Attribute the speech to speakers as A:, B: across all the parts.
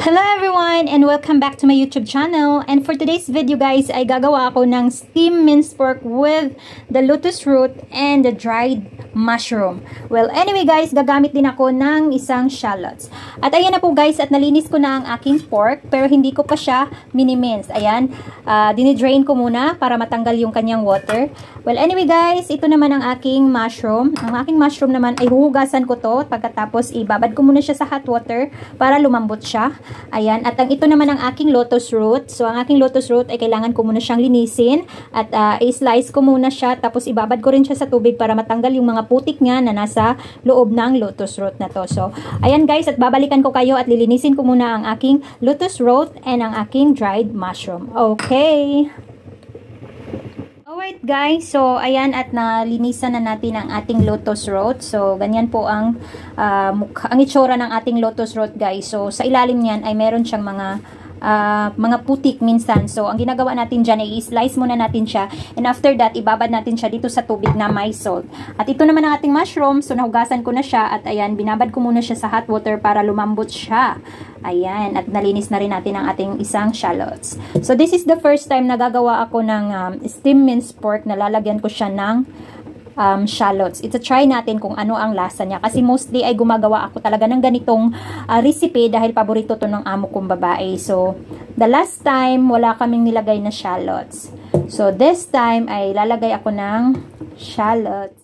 A: Hello everyone and welcome back to my YouTube channel. And for today's video guys ay gagawa ako ng steamed minced pork with the lotus root and the dried mushroom. Well anyway guys, gagamit din ako ng isang shallots. At ayan na po guys, at nalinis ko na ang aking pork pero hindi ko pa siya mini-mince. Ayan, dinidrain ko muna para matanggal yung kanyang water. Well anyway guys, ito naman ang aking mushroom. Ang aking mushroom naman ay huhugasan ko to, pagkatapos ibabad ko muna siya sa hot water para lumambot siya. Ayan, at ito naman ang aking lotus root. So, ang aking lotus root ay kailangan ko muna siyang linisin at i-slice ko muna siya, tapos ibabad ko rin siya sa tubig para matanggal yung mga putik niya na nasa loob ng lotus root na to. So, ayan guys, at babalikan ko kayo at lilinisin ko muna ang aking lotus root and ang aking dried mushroom. Okay. Alright guys, so ayan, at nalinisan na natin ang ating lotus root. So ganyan po ang itsura ng ating lotus root guys. So sa ilalim niyan ay meron siyang mga putik minsan. So ang ginagawa natin dyan ay i-slice muna natin siya, and after that ibabad natin siya dito sa tubig na may salt. At ito naman ang ating mushroom. So nahugasan ko na siya at ayan, binabad ko muna siya sa hot water para lumambot siya. Ayan, at nalinis na rin natin ang ating isang shallots. So this is the first time na gagawa ako ng steamed minced pork na lalagyan ko siya ng shallots. Ito-try natin kung ano ang lasa niya. Kasi mostly ay gumagawa ako talaga ng ganitong recipe dahil paborito to ng amo kong babae. So, the last time, wala kaming nilagay na shallots. So, this time ay lalagay ako ng shallots.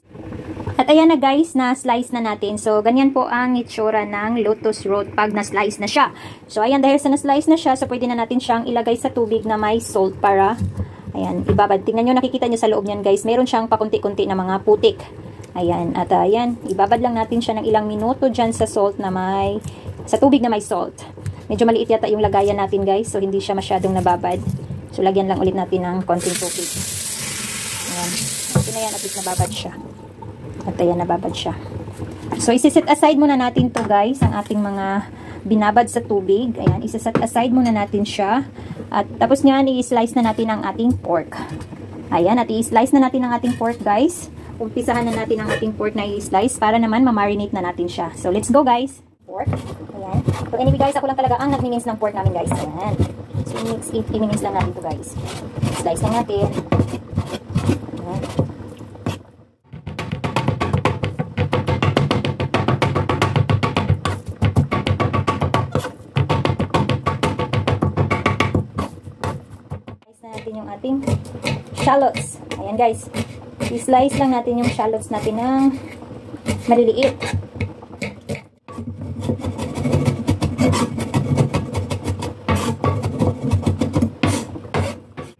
A: At ayan na guys, na-slice na natin. So, ganyan po ang itsura ng lotus root pag na-slice na siya. So, ayan, dahil sa na-slice na siya, so pwede na natin siyang ilagay sa tubig na may salt para, ayan, ibabad. Tingnan nyo, nakikita nyo sa loob niyan guys, meron siyang pakunti-kunti na mga putik. Ayan, at ayan, ibabad lang natin siya ng ilang minuto dyan sa salt na sa tubig na may salt. Medyo maliit yata yung lagayan natin guys, so hindi siya masyadong nababad. So, lagyan lang ulit natin ng konting tubig. Ayan, ito na yan, at least nababad siya. At ayan, nababad siya. So, isi-set aside muna natin to guys, ang ating mga binabad sa tubig. Ayan, isi-set aside muna natin siya. At tapos nyan, i-slice na natin ang ating pork. Ayan, at i-slice na natin ang ating pork guys. Umpisahan na natin ang ating pork na i-slice para naman ma-marinate na natin siya. So, let's go guys. Pork. Ayan. So, anyway guys, ako lang talaga ang nag-mince ng pork namin guys. Ayan. So, i-mince lang natin to guys. Slice lang natin. Ayan. Yung ating shallots. Ayan guys. I-slice lang natin yung shallots natin ng maliliit.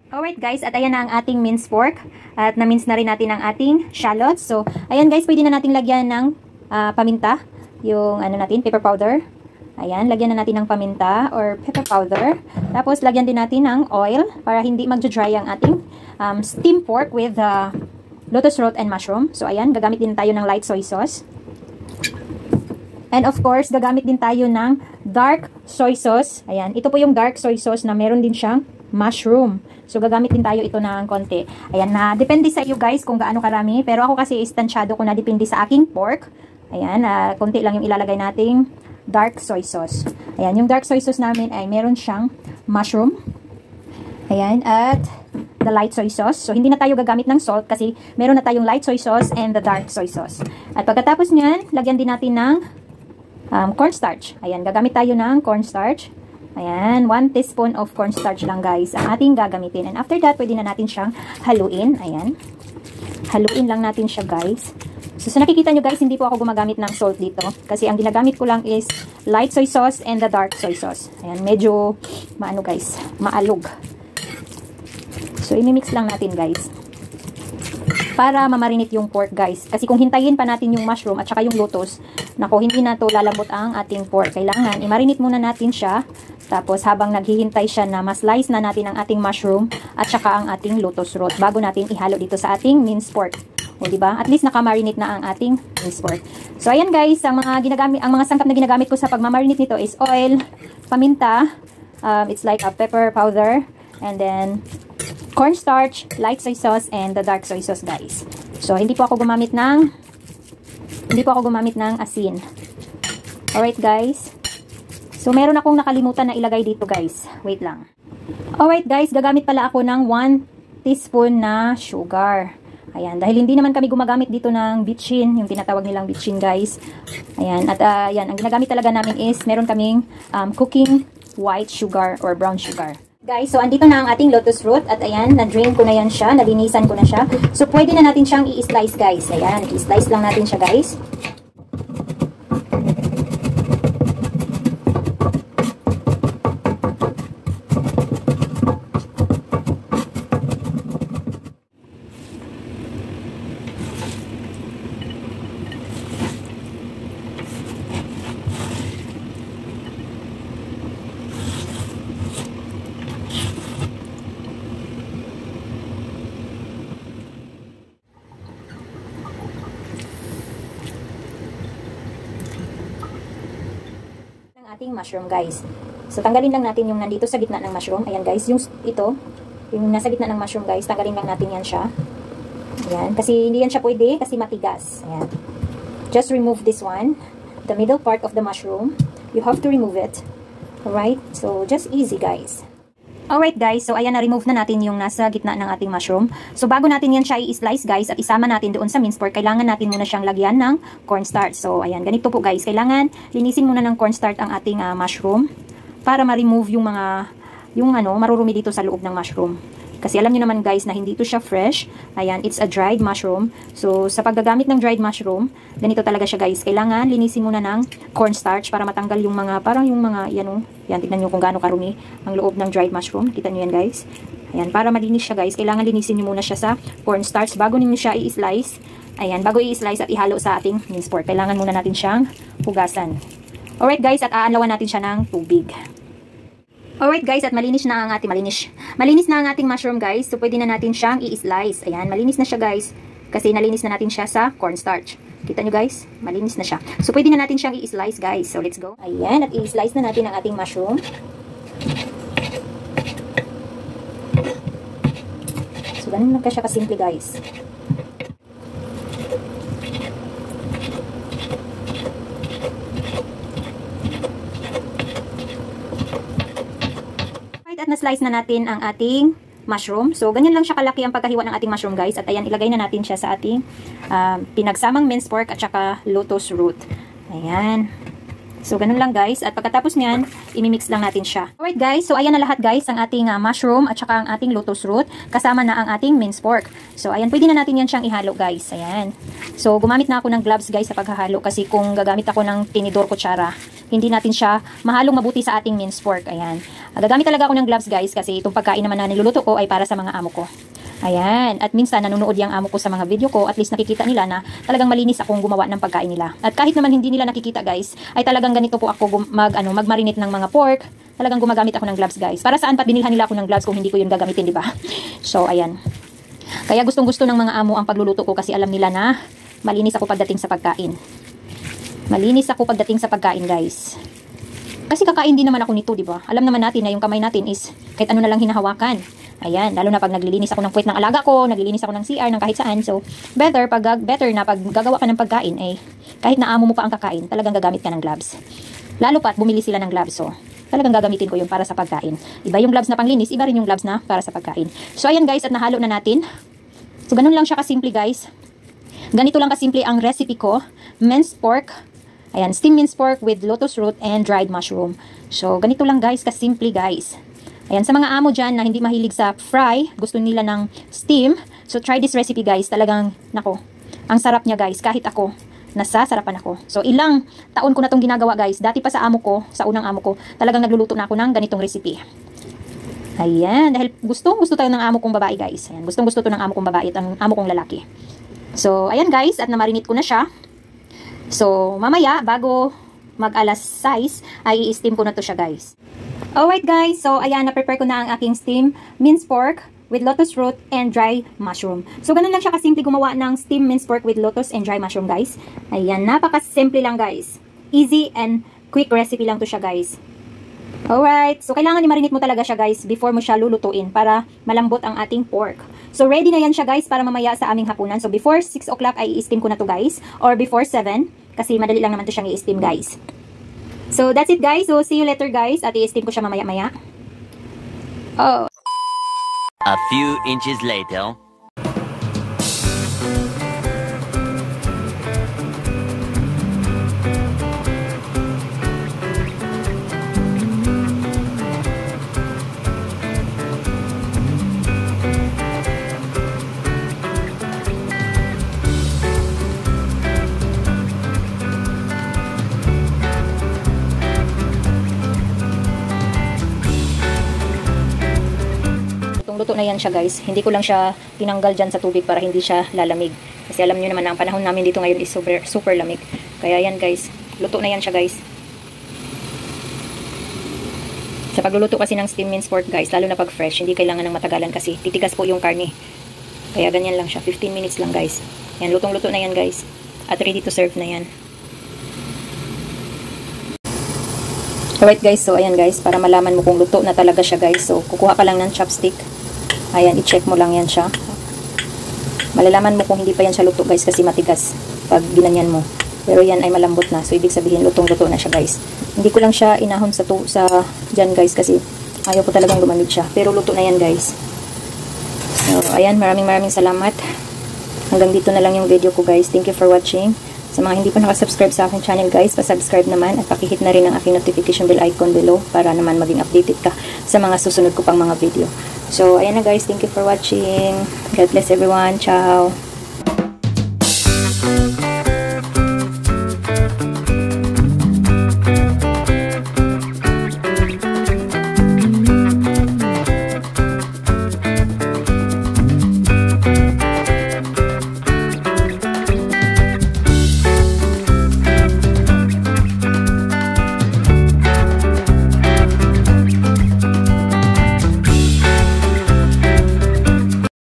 A: Alright guys, at ayan na ang ating minced pork. At na-mince na rin natin ang ating shallots. So, ayan guys, pwede na natin lagyan ng paminta. Yung ano natin, pepper powder. Ayan, lagyan na natin ng paminta or pepper powder. Tapos, lagyan din natin ng oil para hindi magja-dry ang ating steamed pork with lotus root and mushroom. So, ayan, gagamit din tayo ng light soy sauce. And of course, gagamit din tayo ng dark soy sauce. Ayan, ito po yung dark soy sauce na meron din siyang mushroom. So, gagamit din tayo ito ng konti. Ayan, na depende sa iyo guys kung gaano karami. Pero ako kasi istansyado ko na depende sa aking pork. Ayan, konti lang yung ilalagay nating dark soy sauce. Ayan, yung dark soy sauce namin ay meron siyang mushroom. Ayan, at the light soy sauce. So, hindi na tayo gagamit ng salt kasi meron na tayong light soy sauce and the dark soy sauce. At pagkatapos nyan, lagyan din natin ng cornstarch. Ayan, gagamit tayo ng cornstarch. Ayan, 1 teaspoon of cornstarch lang guys ang ating gagamitin. And after that, pwede na natin siyang haluin. Ayan, haluin lang natin siya guys. So, nakikita nyo guys, hindi po ako gumagamit ng salt dito. Kasi ang ginagamit ko lang is light soy sauce and the dark soy sauce. Ayan, medyo, maano guys, maalog. So, imimix lang natin guys. Para mamarinate yung pork guys. Kasi kung hintayin pa natin yung mushroom at saka yung lotus, nako, hindi na to lalambot ang ating pork. Kailangan, i-marinate muna natin siya. Tapos, habang naghihintay siya na mas-slice na natin ang ating mushroom at saka ang ating lotus root bago natin ihalo dito sa ating minced pork. O, diba? At least naka-marinate na ang ating minced pork. So, ayan guys, ang mga sangkap na ginagamit ko sa pagmamarinate nito is oil, paminta, it's like a pepper powder, and then cornstarch, light soy sauce, and the dark soy sauce guys. So, hindi po ako gumamit ng asin. Alright guys. So, meron akong nakalimutan na ilagay dito guys. Wait lang. Alright guys, gagamit pala ako ng 1 teaspoon na sugar. Ayan, dahil hindi naman kami gumagamit dito ng bitchin, yung tinatawag nilang bitchin guys. Ayan, at ayan, ang ginagamit talaga namin is meron kaming cooking white sugar or brown sugar. Guys, so andito na ang ating lotus root at ayan, na-drain ko na yan siya, nalinisan ko na siya. So pwede na natin siyang i-slice guys. Ayan, i-slice lang natin siya guys. Ating mushroom guys. So tanggalin lang natin yung nandito sa gitna ng mushroom. Ayan guys, yung ito, yung nasa gitna ng mushroom guys, tanggalin lang natin yan siya. Ayan, kasi hindi yan siya pwede kasi matigas. Ayan. Just remove this one, the middle part of the mushroom. You have to remove it. Alright? So just easy guys. Alright guys, so ayan, na-remove na natin yung nasa gitna ng ating mushroom. So bago natin yan siya i-slice guys at isama natin doon sa minced pork, kailangan natin muna siyang lagyan ng cornstarch. So ayan, ganito po guys, kailangan linisin muna ng cornstarch ang ating mushroom para ma-remove yung mga, marurumi dito sa loob ng mushroom. Kasi alam niyo naman guys na hindi ito siya fresh. Ayan, it's a dried mushroom. So sa paggagamit ng dried mushroom, ganito talaga siya guys. Kailangan linisin muna ng cornstarch para matanggal yung mga, parang yung mga, yan tignan nyo kung gaano karumi ang loob ng dried mushroom. Kita nyo yan guys. Ayan, para malinis siya guys, kailangan linisin nyo muna siya sa cornstarch bago ninyo siya i-slice. Ayan, bago i-slice at ihalo sa ating minced pork, kailangan muna natin siyang hugasan. Alright guys, at aanlawan natin siya ng tubig. Alright guys, at malinis na ang ating mushroom guys. So pwede na natin siyang i-slice. Ayan, malinis na siya guys. Kasi nalinis na natin siya sa cornstarch. Kita nyo guys, malinis na siya. So pwede na natin siyang i-slice guys. So let's go. Ayan, at i-slice na natin ang ating mushroom. So ganun lang siya kasimple guys. At na-slice na natin ang ating mushroom. So, ganyan lang siya kalaki ang pagkahiwa ng ating mushroom guys. At ayan, ilagay na natin siya sa ating pinagsamang minced pork at saka lotus root. Ayan. So, ganun lang guys. At pagkatapos niyan, imimix lang natin siya. Alright guys, so ayan na lahat guys, ang ating mushroom at saka ang ating lotus root. Kasama na ang ating minced pork. So, ayan, pwede na natin yan siyang ihalo guys. Ayan. So, gumamit na ako ng gloves guys sa paghahalo. Kasi kung gagamit ako ng tinidor kutsara, hindi natin siya mahalong mabuti sa ating minced pork. Ayan. Gagamit talaga ako ng gloves guys kasi itong pagkain naman na niluluto ko ay para sa mga amo ko. Ayan. At minsan nanonood yung amo ko sa mga video ko, at least nakikita nila na talagang malinis akong gumawa ng pagkain nila. At kahit naman hindi nila nakikita guys, ay talagang ganito po ako magmarinate ng mga pork. Talagang gumagamit ako ng gloves guys. Para saan pa binilhan nila ako ng gloves kung hindi ko yun gagamitin, di ba? So ayan. Kaya gustong-gusto ng mga amo ang pagluluto ko kasi alam nila na malinis ako pagdating sa pagkain. Malinis ako pagdating sa pagkain guys. Kasi kakain din naman ako nito, di ba? Alam naman natin na yung kamay natin is kahit ano na lang hinahawakan. Ayan, lalo na pag naglilinis ako ng puwet ng alaga ko, naglilinis ako ng CR, ng kahit saan. So, better na pag gagawa ka ng pagkain, eh, kahit na amo mo pa ang kakain, talagang gagamit ka ng gloves. Lalo pat, bumili sila ng gloves, so, talagang gagamitin ko yung para sa pagkain. Iba yung gloves na panglinis, iba rin yung gloves na para sa pagkain. So, ayan guys, at nahalo na natin. So, ganun lang siya kasimple guys. Ganito lang kasimple ang recipe ko. Minced pork. Ayan, steamed minced pork with lotus root and dried mushroom. So, ganito lang guys, kasimple guys. Ayan, sa mga amo dyan na hindi mahilig sa fry, gusto nila ng steam. So, try this recipe guys. Talagang, nako, ang sarap niya guys. Kahit ako, nasasarapan ako. So, ilang taon ko na itong ginagawa guys. Dati pa sa amo ko, sa unang amo ko, talagang nagluluto na ako ng ganitong recipe. Ayan, dahil gusto tayo ng amo kong babae guys. Ayan, gustong-gusto to ng amo kong babae at ang amo kong lalaki. So, ayan guys, at namarinate ko na siya. So, mamaya, bago mag-alas 6, ay i-steam ko na to siya guys. Alright guys, so ayan, na-prepare ko na ang aking steam minced pork with lotus root and dry mushroom. So, ganun lang siya kasimple gumawa ng steam minced pork with lotus and dry mushroom guys. Ayan, napaka-simple lang guys. Easy and quick recipe lang to siya guys. Alright, so kailangan i-marinate mo talaga siya guys before mo siya lulutuin para malambot ang ating pork. So, ready na yan siya guys para mamaya sa aming hapunan. So, before 6 o'clock ay i-steam ko na to guys. Or before 7, kasi madali lang naman to siyang i-steam guys. So, that's it guys. So, see you later guys. At i-steam ko siya mamaya-maya. Oh.
B: A few inches later.
A: Luto na yan siya guys. Hindi ko lang siya tinanggal dyan sa tubig para hindi siya lalamig. Kasi alam nyo naman na ang panahon namin dito ngayon is super lamig. Kaya yan guys. Luto na yan siya guys. Sa pagluluto kasi ng steam minced pork guys, lalo na pag fresh, hindi kailangan ng matagalan kasi titigas po yung karne. Kaya ganyan lang siya. 15 minutes lang guys. Yan, lutong-luto na yan guys. At ready to serve na yan. Alright guys, so ayan guys, para malaman mo kung luto na talaga siya guys. So, kukuha ka lang ng chopstick. Ayan, i-check mo lang yan siya. Malalaman mo kung hindi pa yan siya luto guys kasi matigas pag ginanyan mo. Pero yan ay malambot na. So, ibig sabihin lutong-luto na siya guys. Hindi ko lang siya inahon sa dyan guys kasi ayaw ko talagang lumamig siya. Pero luto na yan guys. So, ayan, maraming salamat. Hanggang dito na lang yung video ko guys. Thank you for watching. Sa mga hindi pa nakasubscribe sa aking channel guys, pasubscribe naman at pakihit na rin ang aking notification bell icon below para naman maging updated ka sa mga susunod ko pang mga video. So, ayan na guys. Thank you for watching. God bless everyone. Ciao!